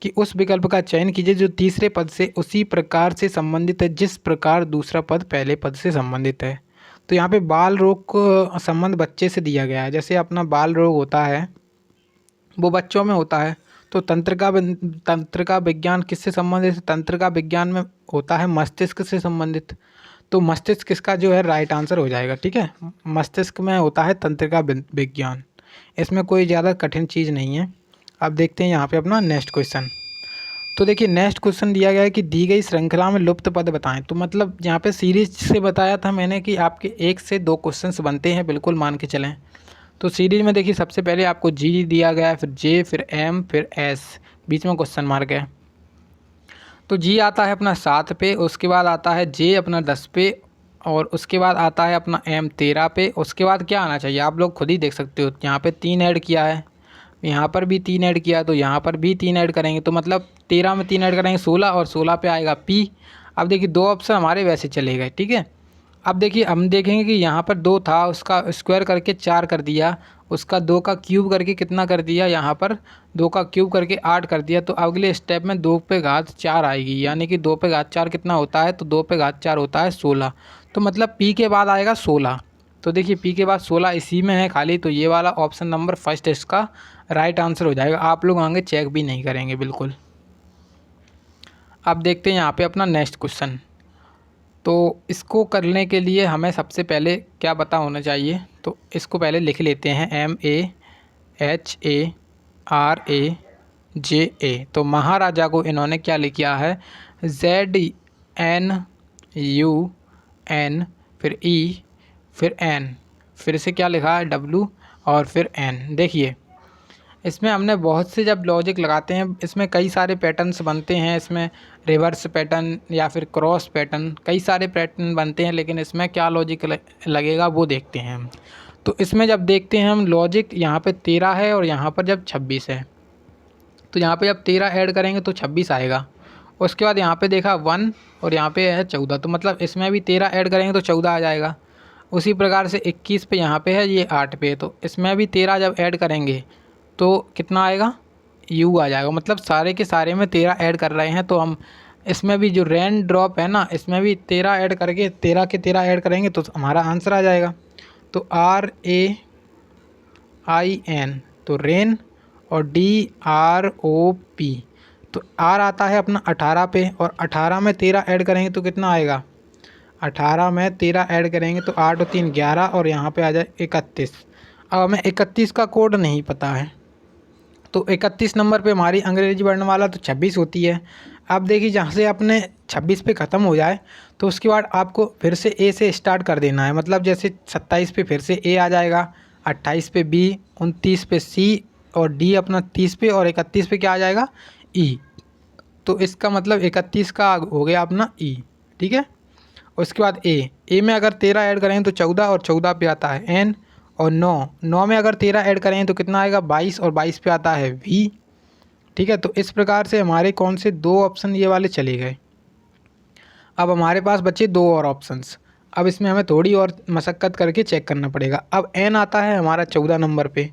Speaker 1: कि उस विकल्प का चयन कीजिए जो तीसरे पद से उसी प्रकार से संबंधित है जिस प्रकार दूसरा पद पहले पद से संबंधित है। तो यहाँ पे बाल रोग को संबंध बच्चे से दिया गया है। जैसे अपना बाल रोग होता है वो बच्चों में होता है। तो तंत्र का विज्ञान किससे संबंधित है, तंत्र का विज्ञान में होता है मस्तिष्क से संबंधित। तो मस्तिष्क इसका जो है राइट आंसर हो जाएगा, ठीक है। मस्तिष्क में होता है तंत्र का विज्ञान, इसमें कोई ज़्यादा कठिन चीज़ नहीं है। अब देखते हैं यहाँ पे अपना नेक्स्ट क्वेश्चन। तो देखिए नेक्स्ट क्वेश्चन दिया गया है कि दी गई श्रृंखला में लुप्त पद बताएं। तो मतलब यहाँ पे सीरीज से बताया था मैंने कि आपके 1 से 2 क्वेश्चंस बनते हैं, बिल्कुल मान के चलें। तो सीरीज में देखिए सबसे पहले आपको G दिया गया है, फिर J, फिर M, फिर S, बीच में क्वेश्चन मार्क है। तो G आता है अपना 7 पे, उसके बाद आता है J अपना 10 पे, और उसके बाद आता है अपना M 13 पे। उसके बाद क्या आना चाहिए आप लोग खुद ही देख सकते हो, यहाँ पे 3 ऐड किया है, यहाँ पर भी 3 ऐड किया, तो यहाँ पर भी 3 ऐड करेंगे। तो मतलब 13 में 3 ऐड करेंगे 16, और 16 पे आएगा P। अब देखिए 2 ऑप्शन हमारे वैसे चले गए, ठीक है। अब देखिए हम देखेंगे कि यहाँ पर 2 था, उसका स्क्वायर करके 4 कर दिया, उसका 2 का क्यूब करके कितना कर दिया, यहाँ पर 2 का क्यूब करके 8 कर दिया। तो अगले स्टेप में 2 पे घात 4 आएगी, यानी कि 2 पे घात 4 कितना होता है, तो 2 पे घात 4 होता है 16। तो मतलब P के बाद आएगा 16। तो देखिए P के बाद 16 इसी में है खाली, तो ये वाला ऑप्शन नंबर फर्स्ट इसका राइट आंसर हो जाएगा। आप लोग आगे चेक भी नहीं करेंगे बिल्कुल। अब देखते हैं यहाँ पे अपना नेक्स्ट क्वेश्चन। तो इसको करने के लिए हमें सबसे पहले क्या पता होना चाहिए, तो इसको पहले लिख लेते हैं MAHARAJA। तो महाराजा को इन्होंने क्या लिखा है, ZNUN, फिर E, फिर N, फिर से क्या लिखा है W, और फिर N। देखिए इसमें हमने बहुत से जब लॉजिक लगाते हैं इसमें कई सारे पैटर्न्स बनते हैं, इसमें रिवर्स पैटर्न या फिर क्रॉस पैटर्न, कई सारे पैटर्न बनते हैं, लेकिन इसमें क्या लॉजिक लगेगा वो देखते हैं हम। तो इसमें जब देखते हैं हम लॉजिक, यहाँ पे 13 है और यहाँ पर जब 26 है, तो यहाँ पे जब 13 ऐड करेंगे तो 26 आएगा। उसके बाद यहाँ पे देखा 1 और यहाँ पे है 14, तो मतलब इसमें भी 13 ऐड करेंगे तो 14 आ जाएगा। उसी प्रकार से 21 पे यहाँ पे है, ये 8 पे, तो इसमें भी 13 जब ऐड करेंगे तो कितना आएगा, U आ जाएगा। मतलब सारे के सारे में 13 ऐड कर रहे हैं, तो हम इसमें भी जो रेन ड्रॉप है ना, इसमें भी 13 ऐड करके 13 के 13 ऐड करेंगे तो हमारा आंसर आ जाएगा। तो RAIN, तो रेन, और DROP, तो आर आता है अपना 18 पे, और 18 में 13 ऐड करेंगे तो कितना आएगा, 18 में 13 ऐड करेंगे तो 8 और 3 11, और यहाँ पे आ जाए 31। अब हमें 31 का कोड नहीं पता है, तो 31 नंबर पे हमारी अंग्रेजी वर्णमाला तो 26 होती है। अब देखिए जहाँ से आपने 26 पे ख़त्म हो जाए तो उसके बाद आपको फिर से ए से स्टार्ट कर देना है। मतलब जैसे 27 पे फिर से ए आ जाएगा, 28 पे बी, 29 पे सी, और डी अपना 30 पे, और 31 पे क्या आ जाएगा, ई। तो इसका मतलब 31 का हो गया अपना ई, ठीक है। उसके बाद ए में अगर 13 ऐड करें तो 14, और 14 पे आता है एन, और 9 में अगर 13 ऐड करें तो कितना आएगा 22, और 22 पे आता है वी, ठीक है। तो इस प्रकार से हमारे कौन से 2 ऑप्शन ये वाले चले गए। अब हमारे पास बचे 2 और ऑप्शंस। अब इसमें हमें थोड़ी और मशक्क़त करके चेक करना पड़ेगा। अब एन आता है हमारा 14 नंबर पे,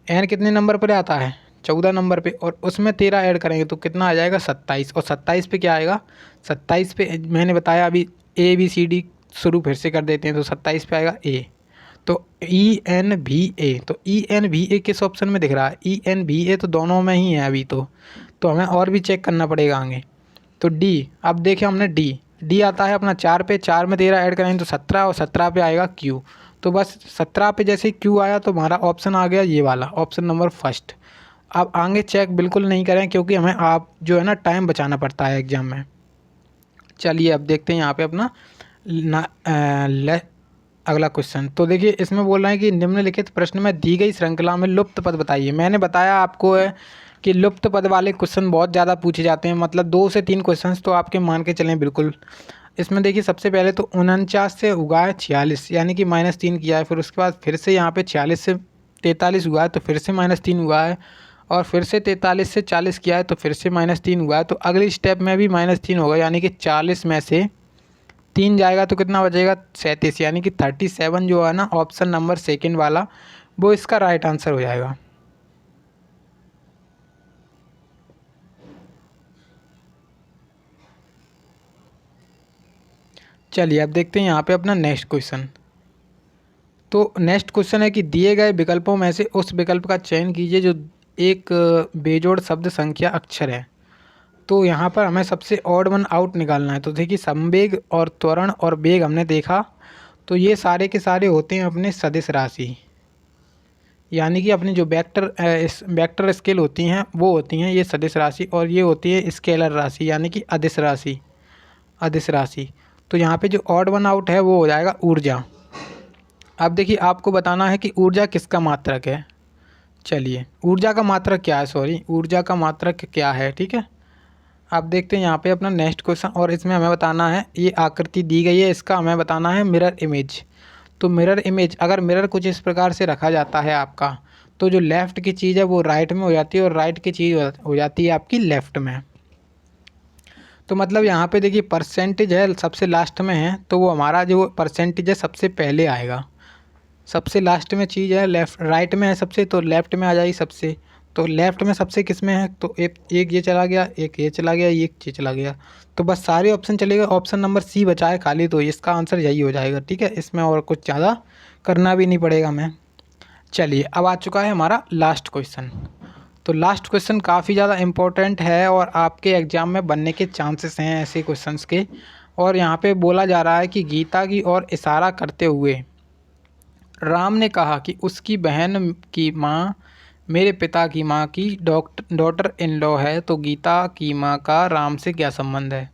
Speaker 1: एन कितने नंबर पर आता है, 14 नंबर पे, और उसमें 13 ऐड करेंगे तो कितना आ जाएगा 27, और 27 पे क्या आएगा, 27 पे मैंने बताया अभी ए बी सी डी शुरू फिर से कर देते हैं, तो 27 पे आएगा ए। तो ई एन भी ए, तो ई एन भी ए किस ऑप्शन में दिख रहा है, ई एन भी ए तो दोनों में ही है अभी तो हमें और भी चेक करना पड़ेगा आगे। तो डी, अब देखें हमने डी आता है अपना 4 पे, 4 में 13 ऐड करेंगे तो 17, और 17 पे आएगा क्यू। तो बस 17 पे जैसे क्यू आया तो हमारा ऑप्शन आ गया ये वाला, ऑप्शन नंबर फर्स्ट। अब आगे चेक बिल्कुल नहीं करें क्योंकि हमें आप जो है ना टाइम बचाना पड़ता है एग्ज़ाम में। चलिए अब देखते हैं यहाँ पे अपना अगला क्वेश्चन। तो देखिए इसमें बोल रहे हैं कि निम्नलिखित प्रश्न में दी गई श्रृंखला में लुप्त पद बताइए। मैंने बताया आपको है कि लुप्त पद वाले क्वेश्चन बहुत ज़्यादा पूछे जाते हैं, मतलब 2 से 3 क्वेश्चंस तो आपके मान के चलें बिल्कुल। इसमें देखिए सबसे पहले तो 49 से उगाए 46, यानी कि -3 किया है, फिर उसके बाद फिर से यहाँ पे 46 से 43 हुआ है तो फिर से -3 हुआ है, और फिर से 43 से 40 किया है तो फिर से -3 हुआ है। तो अगली स्टेप में भी -3 होगा, यानी कि 40 में से 3 जाएगा तो कितना बचेगा 37, यानी कि 37 जो है ना ऑप्शन नंबर सेकंड वाला वो इसका राइट आंसर हो जाएगा। चलिए अब देखते हैं यहाँ पे अपना नेक्स्ट क्वेश्चन। तो नेक्स्ट क्वेश्चन है कि दिए गए विकल्पों में से उस विकल्प का चयन कीजिए जो एक बेजोड़ शब्द संख्या अक्षर है। तो यहाँ पर हमें सबसे ऑड वन आउट निकालना है। तो देखिए संवेग और त्वरण और वेग हमने देखा, तो ये सारे के सारे होते हैं अपने सदिश राशि, यानी कि अपनी जो वेक्टर स्केल होती हैं वो होती हैं ये सदिश राशि, और ये होती है स्केलर राशि यानी कि अदिश राशि, अदिश राशि। तो यहाँ पे जो ऑड वन आउट है वो हो जाएगा ऊर्जा। अब देखिए आपको बताना है कि ऊर्जा किसका मात्रक है। चलिए ऊर्जा का मात्रक क्या है, ऊर्जा का मात्रक क्या है, ठीक है। आप देखते हैं यहाँ पे अपना नेक्स्ट क्वेश्चन, और इसमें हमें बताना है ये आकृति दी गई है, इसका हमें बताना है मिरर इमेज। तो मिरर इमेज, अगर मिरर कुछ इस प्रकार से रखा जाता है आपका, तो जो लेफ़्ट की चीज़ है वो राइट में हो जाती है, और राइट की चीज़ हो जाती है आपकी लेफ़्ट में। तो मतलब यहाँ पे देखिए परसेंटेज है सबसे लास्ट में है, तो वो हमारा जो परसेंटेज है सबसे पहले आएगा। सबसे लास्ट में चीज़ है लेफ़्ट, राइट में है सबसे, तो लेफ़्ट में आ जाएगी सबसे। तो लेफ़्ट में सबसे किस में है, तो एक ये चला गया, एक ये चला गया, एक ये चला गया, तो बस सारे ऑप्शन चलेगा, ऑप्शन नंबर सी बचा है खाली, तो इसका आंसर यही हो जाएगा, ठीक है। इसमें और कुछ ज़्यादा करना भी नहीं पड़ेगा हमें। चलिए अब आ चुका है हमारा लास्ट क्वेश्चन। तो लास्ट क्वेश्चन काफ़ी ज़्यादा इम्पोर्टेंट है और आपके एग्ज़ाम में बनने के चांसेस हैं ऐसे क्वेश्चंस के। और यहाँ पे बोला जा रहा है कि गीता की ओर इशारा करते हुए राम ने कहा कि उसकी बहन की माँ मेरे पिता की माँ की डॉटर इन लॉ है, तो गीता की माँ का राम से क्या संबंध है।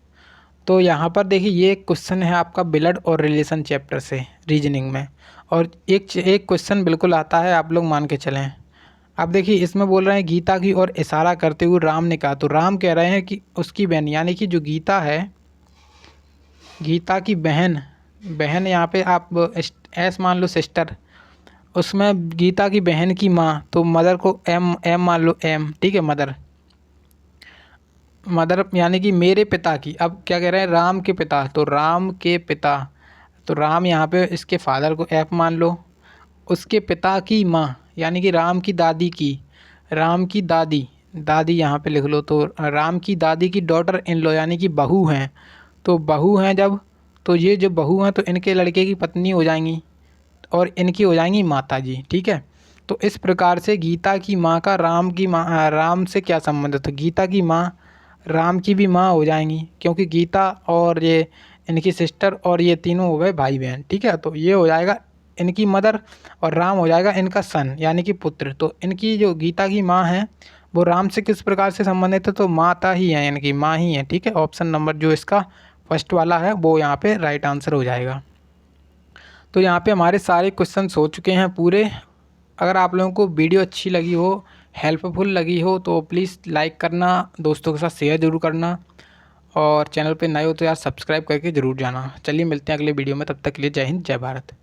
Speaker 1: तो यहाँ पर देखिए ये क्वेश्चन है आपका ब्लड और रिलेशन चैप्टर से रीजनिंग में, और एक क्वेश्चन बिल्कुल आता है, आप लोग मान के चलें। अब देखिए इसमें बोल रहे हैं गीता की ओर इशारा करते हुए राम ने कहा, तो राम कह रहे हैं कि उसकी बहन, यानी कि जो गीता है, गीता की बहन, बहन यहाँ पे आप एस मान लो सिस्टर, उसमें गीता की बहन की माँ, तो मदर को एम मान लो, एम, ठीक है, मदर, मदर यानी कि मेरे पिता की। अब क्या कह रहे हैं राम के पिता, तो राम के पिता, तो राम यहाँ पे इसके फादर को एफ मान लो, उसके पिता की माँ यानी कि राम की दादी की, राम की दादी, दादी यहाँ पे लिख लो, तो राम की दादी की डॉटर इन लो यानी कि बहू हैं, तो बहू हैं जब, तो ये जो बहू हैं तो इनके लड़के की पत्नी हो जाएंगी और इनकी हो जाएंगी माता जी, ठीक है। तो इस प्रकार से गीता की माँ का राम से क्या संबंध है, तो गीता की माँ राम की भी माँ हो जाएंगी, क्योंकि गीता और ये इनकी सिस्टर और ये तीनों हो गए भाई बहन। ठीक है, तो ये हो जाएगा इनकी मदर और राम हो जाएगा इनका सन यानी कि पुत्र। तो इनकी जो गीता की माँ है वो राम से किस प्रकार से संबंधित है, तो माता ही है, इनकी माँ ही है। ठीक है, ऑप्शन नंबर जो इसका फर्स्ट वाला है वो यहाँ पे राइट आंसर हो जाएगा। तो यहाँ पे हमारे सारे क्वेश्चन हो चुके हैं पूरे। अगर आप लोगों को वीडियो अच्छी लगी हो, हेल्पफुल लगी हो, तो प्लीज़ लाइक करना, दोस्तों के साथ शेयर ज़रूर करना, और चैनल पे नए हो तो यार सब्सक्राइब करके ज़रूर जाना। चलिए मिलते हैं अगले वीडियो में, तब तक के लिए जय हिंद जय भारत।